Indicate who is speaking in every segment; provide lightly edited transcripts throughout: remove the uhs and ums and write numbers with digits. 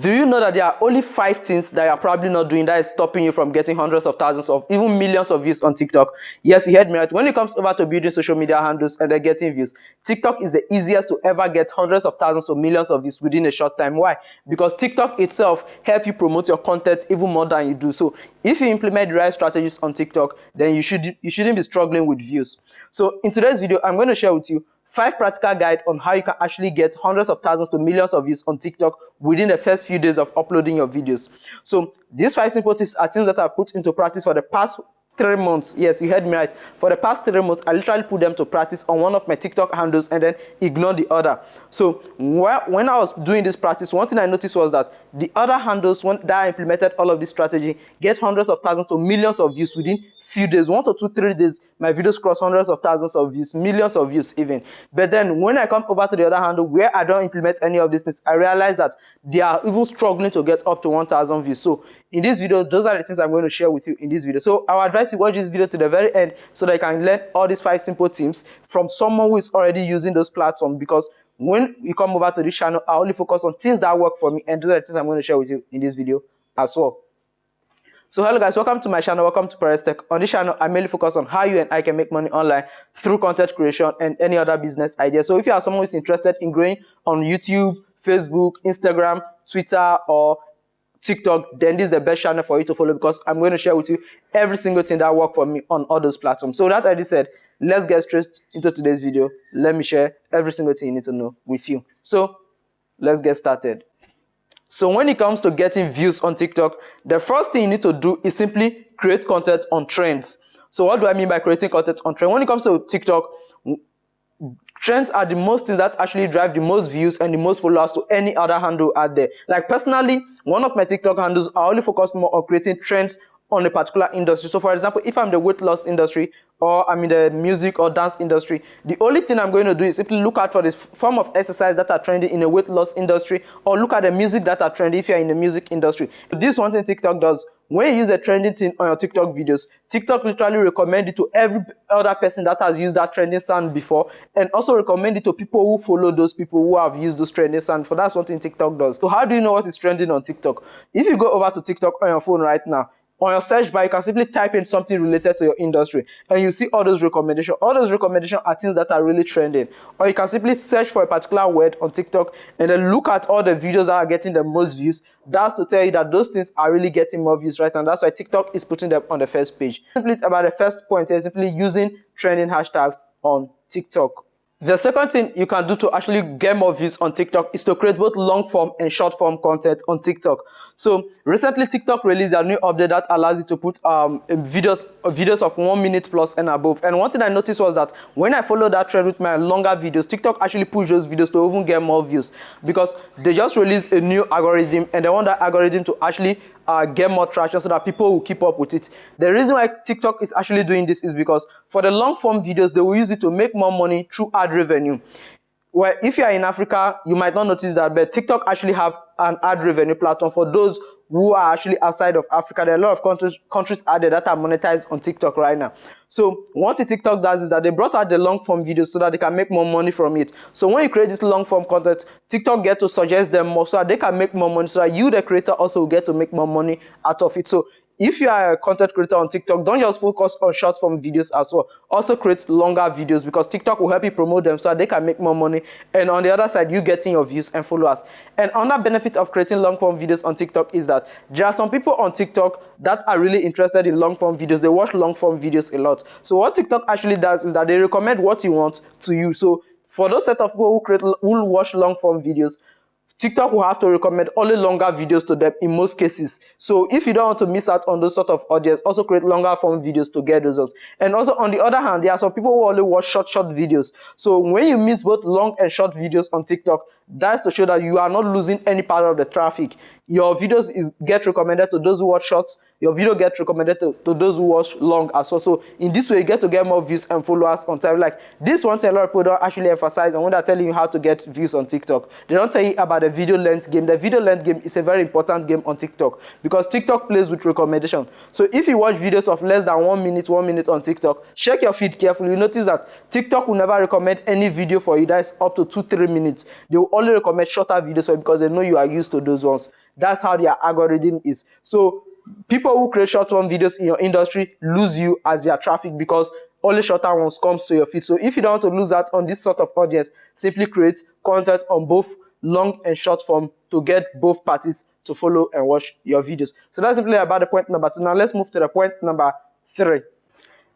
Speaker 1: Do you know that there are only 5 things that you're probably not doing that is stopping you from getting hundreds of thousands of even millions of views on TikTok? Yes, you heard me right. When it comes over to building social media handles and then getting views, TikTok is the easiest to ever get hundreds of thousands or millions of views within a short time. Why? Because TikTok itself helps you promote your content even more than you do. So if you implement the right strategies on TikTok, then you shouldn't be struggling with views. So in today's video, I'm going to share with you 5 practical guide on how you can actually get hundreds of thousands to millions of views on TikTok within the first few days of uploading your videos. So these 5 simple tips are things that I've put into practice for the past 3 months. Yes, you heard me right. For the past 3 months, I literally put them to practice on one of my TikTok handles and then ignore the other. So when I was doing this practice, one thing I noticed was that the other handles that I implemented all of this strategy get hundreds of thousands to millions of views within few days, 1 to 2, 3 days, my videos cross hundreds of thousands of views, millions of views even. But then when I come over to the other handle where I don't implement any of these things, I realize that they are even struggling to get up to 1,000 views. So in this video, those are the things I'm going to share with you in this video. So I would advise you watch this video to the very end so that you can learn all these 5 simple tips from someone who is already using those platforms, because when you come over to this channel, I only focus on things that work for me, and those are the things I'm going to share with you in this video as well. So hello guys, welcome to my channel, welcome to Perez Tech. On this channel, I mainly focus on how you and I can make money online through content creation and any other business idea. So if you are someone who is interested in growing on YouTube, Facebook, Instagram, Twitter, or TikTok, then this is the best channel for you to follow, because I'm going to share with you every single thing that worked for me on all those platforms. So that already said, let's get straight into today's video. Let me share every single thing you need to know with you. So let's get started. So when it comes to getting views on TikTok, the first thing you need to do is simply create content on trends. So what do I mean by creating content on trends? When it comes to TikTok, trends are the most things that actually drive the most views and the most followers to any other handle out there. Like personally, one of my TikTok handles, I only focus more on creating trends on a particular industry. So for example, if I'm the weight loss industry, or I'm in the music or dance industry, the only thing I'm going to do is simply look out for this form of exercise that are trending in the weight loss industry, or look at the music that are trending if you're in the music industry. This one thing TikTok does, when you use a trending thing on your TikTok videos, TikTok literally recommend it to every other person that has used that trending sound before, and also recommend it to people who follow those people who have used those trending sound. For that's one thing TikTok does. So how do you know what is trending on TikTok? If you go over to TikTok on your phone right now, on your search bar, you can simply type in something related to your industry, and you see all those recommendations. All those recommendations are things that are really trending. Or you can simply search for a particular word on TikTok and then look at all the videos that are getting the most views. That's to tell you that those things are really getting more views, right? And that's why TikTok is putting them on the first page. Simply about the first point is simply using trending hashtags on TikTok. The second thing you can do to actually get more views on TikTok is to create both long form and short form content on TikTok. So recently TikTok released a new update that allows you to put videos of 1 minute plus and above. And one thing I noticed was that when I follow that trend with my longer videos, TikTok actually push those videos to even get more views, because they just released a new algorithm and they want that algorithm to actually get more traction so that people will keep up with it. The reason why TikTok is actually doing this is because for the long form videos, they will use it to make more money through ad revenue. Well, if you are in Africa, you might not notice that, but TikTok actually have an ad revenue platform for those who are actually outside of Africa. There are a lot of countries out there that are monetized on TikTok right now. So what TikTok does is that they brought out the long form videos so that they can make more money from it. So when you create this long form content, TikTok get to suggest them more so that they can make more money, so that you, the creator, also get to make more money out of it. So if you are a content creator on TikTok, don't just focus on short form videos as well. Also create longer videos, because TikTok will help you promote them so that they can make more money. And on the other side, you getting your views and followers. And another benefit of creating long form videos on TikTok is that there are some people on TikTok that are really interested in long form videos. They watch long form videos a lot. So what TikTok actually does is that they recommend what you want to you. So for those set of people who watch long form videos, TikTok will have to recommend only longer videos to them in most cases. So if you don't want to miss out on those sort of audience, also create longer form videos to get results. And also on the other hand, there are some people who only watch short videos. So when you miss both long and short videos on TikTok, that's to show that you are not losing any part of the traffic. Your videos get recommended to those who watch shorts. Your video gets recommended to those who watch long as well. So in this way, you get to get more views and followers on time. Like this one thing a lot of people don't actually emphasize on when they're telling you how to get views on TikTok. They don't tell you about the video length game. The video length game is a very important game on TikTok, because TikTok plays with recommendation. So if you watch videos of less than 1 minute on TikTok, check your feed carefully. You notice that TikTok will never recommend any video for you that is up to 2-3 minutes. They will only recommend shorter videos for you, because they know you are used to those ones. That's how their algorithm is. So people who create short-form videos in your industry lose you as their traffic because only shorter ones comes to your feed. So if you don't want to lose out on this sort of audience, simply create content on both long and short form to get both parties to follow and watch your videos. So that's simply about the point number 2. Now let's move to the point number 3.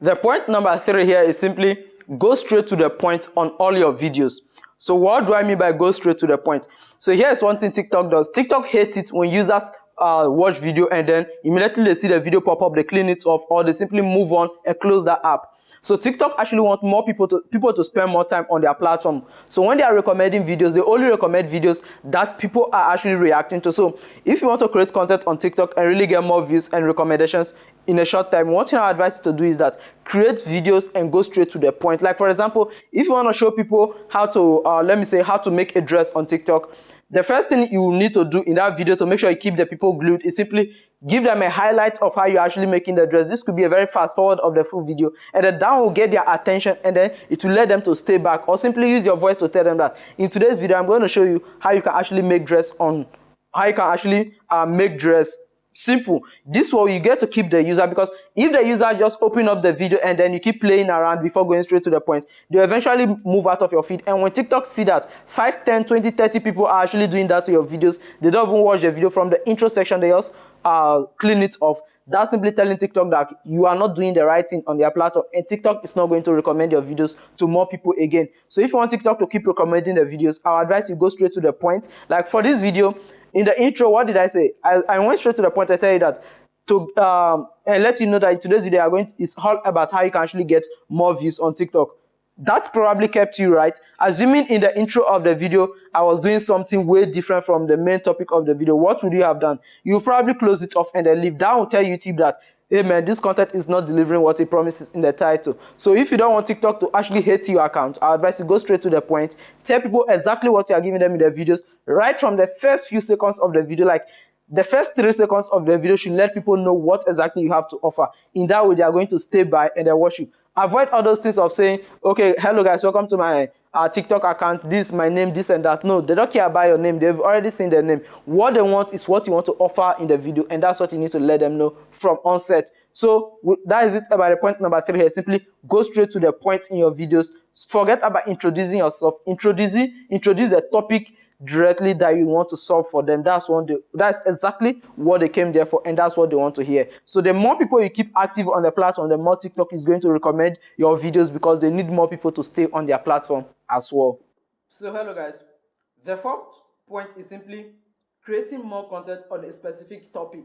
Speaker 1: The point number 3 here is simply go straight to the point on all your videos. So what do I mean by go straight to the point? So here's one thing TikTok does. TikTok hates it when users watch video and then immediately they see the video pop up, they clean it off, or they simply move on and close that app. So TikTok actually wants more people to spend more time on their platform. So when they are recommending videos, they only recommend videos that people are actually reacting to. So if you want to create content on TikTok and really get more views and recommendations in a short time, what I advise you to do is that create videos and go straight to the point. Like for example, if you want to show people how to, how to make a dress on TikTok, the first thing you will need to do in that video to make sure you keep the people glued is simply give them a highlight of how you're actually making the dress. This could be a very fast forward of the full video, and then that will get their attention, and then it will let them to stay back, or simply use your voice to tell them that in today's video I'm going to show you how you can actually make dress simple. This way you get to keep the user, because if the user just open up the video and then you keep playing around before going straight to the point, they eventually move out of your feed. And when TikTok see that 5, 10, 20, 30 people are actually doing that to your videos, they don't even watch the video from the intro section, they just clean it off. That's simply telling TikTok that you are not doing the right thing on their platform, and TikTok is not going to recommend your videos to more people again. So if you want TikTok to keep recommending the videos, I advise you go straight to the point. Like for this video, in the intro, what did I say? I went straight to the point. I tell you that to and let you know that in today's video it's all about how you can actually get more views on TikTok. That probably kept you right. Assuming in the intro of the video I was doing something way different from the main topic of the video, what would you have done? You probably close it off and then leave. That will tell YouTube that, hey man, this content is not delivering what it promises in the title. So if you don't want TikTok to actually hate your account, I advise you go straight to the point. Tell people exactly what you are giving them in the videos right from the first few seconds of the video. Like the first 3 seconds of the video should let people know what exactly you have to offer. In that way, they are going to stay by and they watch you. Avoid all those things of saying, okay, hello guys, welcome to my TikTok account, this my name, this and that. No, they don't care about your name. They've already seen the name. What they want is what you want to offer in the video, and that's what you need to let them know from onset. So that is it about the point number 3 here. Simply go straight to the point in your videos. Forget about introducing yourself. Introduce a topic directly that you want to solve for them. That's exactly what they came there for, and that's what they want to hear. So the more people you keep active on the platform, the more TikTok is going to recommend your videos, because they need more people to stay on their platform as well. So hello guys, the 4th point is simply creating more content on a specific topic.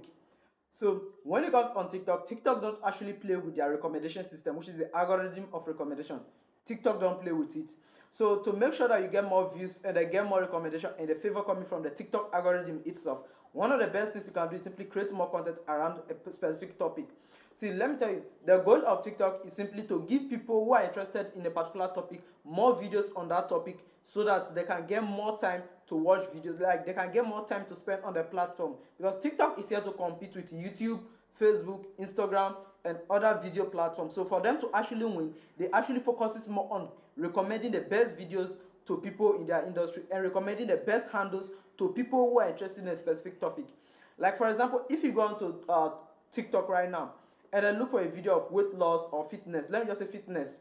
Speaker 1: So when it comes on TikTok don't actually play with their recommendation system, which is the algorithm of recommendation. TikTok don't play with it. So to make sure that you get more views and get more recommendation and the favor coming from the TikTok algorithm itself, one of the best things you can do is simply create more content around a specific topic. See, let me tell you, the goal of TikTok is simply to give people who are interested in a particular topic more videos on that topic, so that they can get more time to watch videos, like they can get more time to spend on the platform. Because TikTok is here to compete with YouTube, Facebook, Instagram, and other video platforms. So for them to actually win, they actually focuses more on recommending the best videos to people in their industry and recommending the best handles to people who are interested in a specific topic. Like for example, if you go onto TikTok right now and then look for a video of weight loss or fitness, let me just say fitness,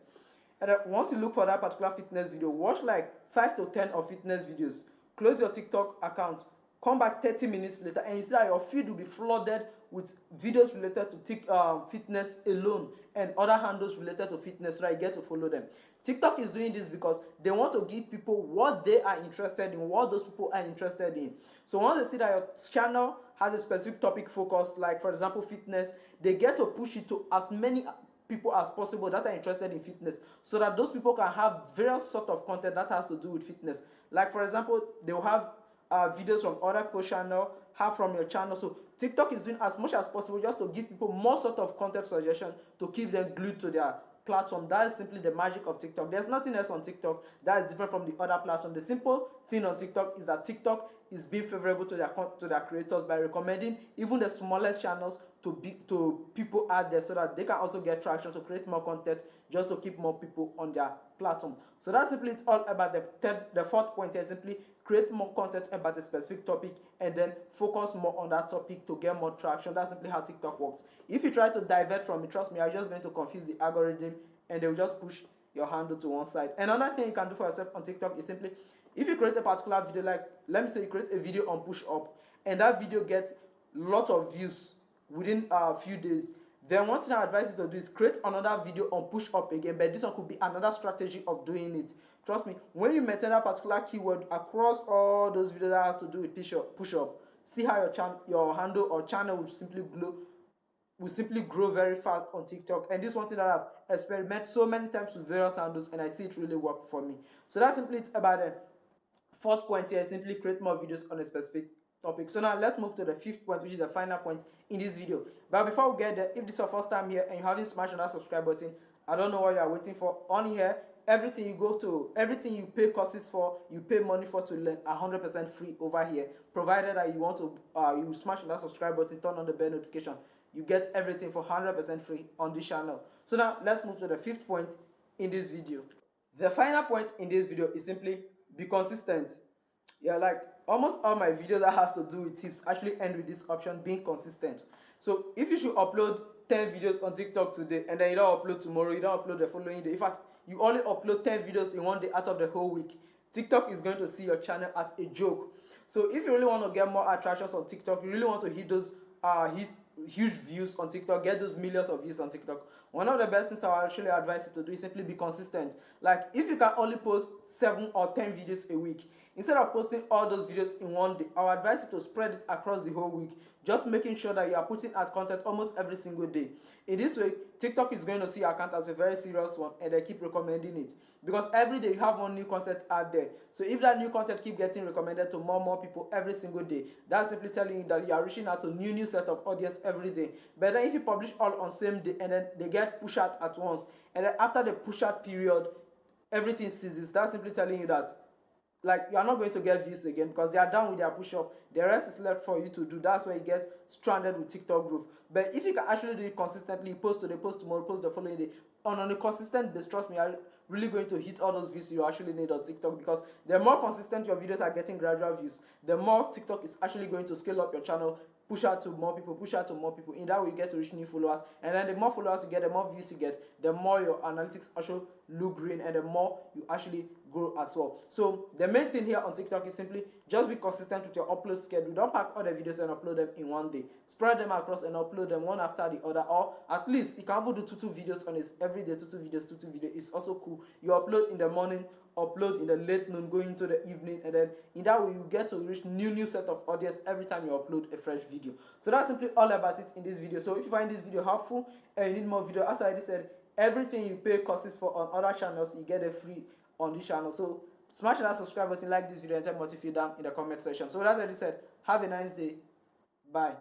Speaker 1: and then once you look for that particular fitness video, watch like 5 to 10 of fitness videos, close your TikTok account, come back 30 minutes later, and you see that your feed will be flooded with videos related to fitness alone and other handles related to fitness, so that you get to follow them. TikTok is doing this because they want to give people what they are interested in, what those people are interested in. So once they see that your channel has a specific topic focus, like for example fitness, they get to push it to as many people as possible that are interested in fitness, so that those people can have various sort of content that has to do with fitness. Like for example, they will have videos from other people channel, have from your channel. So TikTok is doing as much as possible just to give people more sort of content suggestion to keep them glued to their platform. That is simply the magic of TikTok. There's nothing else on TikTok that is different from the other platform. The simple thing on TikTok is that TikTok is being favorable to their creators by recommending even the smallest channels to people out there, so that they can also get traction to create more content, just to keep more people on their platform. So that's simply it's all about the 4th point here, simply create more content about a specific topic, and then focus more on that topic to get more traction. That's simply how TikTok works. If you try to divert from it, trust me, you're just going to confuse the algorithm, and they'll just push your handle to one side. Another thing you can do for yourself on TikTok is simply, if you create a particular video, like let me say you create a video on push up, and that video gets lot of views within a few days, then one thing I advise you to do is create another video on push up again, but this one could be another strategy of doing it. Trust me, when you maintain that particular keyword across all those videos that has to do with push up, see how your handle or channel will simply grow very fast on TikTok. And this is one thing that I've experimented so many times with various handles, and I see it really work for me. So that's simply it about it. Fourth point here is simply create more videos on a specific topic. So now let's move to the fifth point, which is the final point in this video. But before we get there, if this is your first time here and you haven't smashed on that subscribe button, I don't know what you are waiting for. On here, everything you pay courses for, you pay money for to learn, 100% free over here. Provided that you want to, you smash on that subscribe button, turn on the bell notification. You get everything for 100% free on this channel. So now let's move to the fifth point in this video. The final point in this video is simply be consistent. Yeah, like almost all my videos that has to do with tips actually end with this option, being consistent. So if you should upload 10 videos on TikTok today and then you don't upload tomorrow, you don't upload the following day, in fact you only upload 10 videos in one day out of the whole week, TikTok is going to see your channel as a joke. So if you really want to get more attractions on TikTok, you really want to hit those huge views on TikTok, get those millions of views on TikTok, one of the best things I would actually advise you to do is simply be consistent. Like if you can only post 7 or 10 videos a week, instead of posting all those videos in one day, I would advise you to spread it across the whole week, just making sure that you are putting out content almost every single day. In this way, TikTok is going to see your account as a very serious one, and they keep recommending it, because every day you have one new content out there. So if that new content keep getting recommended to more people every single day, that's simply telling you that you are reaching out to new set of audience every day. But then if you publish all on same day and then they get pushed out at once, and then after the push out period everything ceases, that's simply telling you that like you are not going to get views again, because they are done with their push up. The rest is left for you to do. That's where you get stranded with TikTok growth. But if you can actually do it consistently, post today, post tomorrow, post the following day, on a consistent basis, trust me, you're really going to hit all those views you actually need on TikTok, because the more consistent your videos are getting gradual views, the more TikTok is actually going to scale up your channel, push out to more people, push out to more people. In that way, you get to reach new followers, and then the more followers you get, the more views you get, the more your analytics actually look green, and the more you actually grow as well. So the main thing here on TikTok is simply just be consistent with your upload schedule. Don't pack all the videos and upload them in one day. Spread them across and upload them one after the other, or at least you can even do two videos on this every day. Two videos. It's also cool. You upload in the morning, upload in the late noon, going into the evening, and then in that way you get to reach new set of audience every time you upload a fresh video. So that's simply all about it in this video. So if you find this video helpful and you need more video, as I already said, everything you pay courses for on other channels, you get it free on this channel. So smash that subscribe button, like this video, and tell me what you feel down in the comment section. So that's already said, have a nice day. Bye.